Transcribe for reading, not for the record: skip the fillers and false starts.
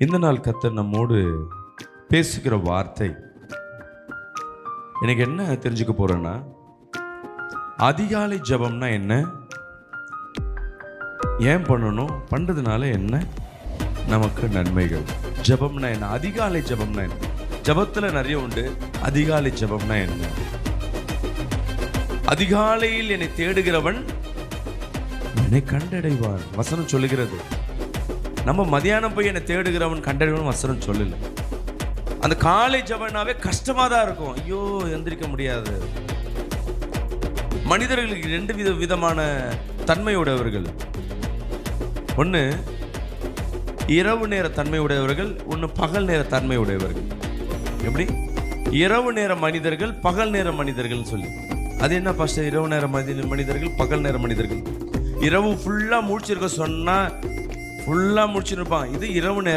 இந்த நாள் கர்த்தர் நம்மோடு பேசுகிற வார்த்தை எனக்கு என்ன தெரிஞ்சுக்க போறேன்னா, அதிகாலை ஜெபம்னா என்ன, ஏன் பண்ணணும், பண்றதுனால என்ன நமக்கு நன்மைகள். ஜெபம்னா என்ன, அதிகாலை ஜெபம்னா என்ன. ஜெபத்துல நிறைய உண்டு. அதிகாலை ஜெபம்னா என்ன? அதிகாலையில் என்னை தேடுகிறவன் என்னை கண்டடைவான் வசனம் சொல்லுகிறது. நம்ம மதியானம் போய் என்னை தேடுகிறவன் கண்டடைவன் வசனம் சொல்லல. அந்த காலை ஜெபம்னாவே கஷ்டமா தான் இருக்கும். ஐயோ எந்திரிக்க முடியாது. மனிதர்களுக்கு ரெண்டு விதமான தன்மையுடையவர்கள். ஒன்று இரவு நேர தன்மையுடையவர்கள், ஒன்று பகல் நேர தன்மையுடையவர்கள். எப்படி? இரவு நேர மனிதர்கள், பகல் நேர மனிதர்கள் சொல்லி. அது என்ன பாஸ்டர், இரவு நேர மனிதர்கள் பகல் நேர மனிதர்கள்? இரவு ஃபுல்லா முடிச்சிருக்க சொன்னா ஃபுல்லா முடிச்சிருப்பான். இது இரவு நேரம்.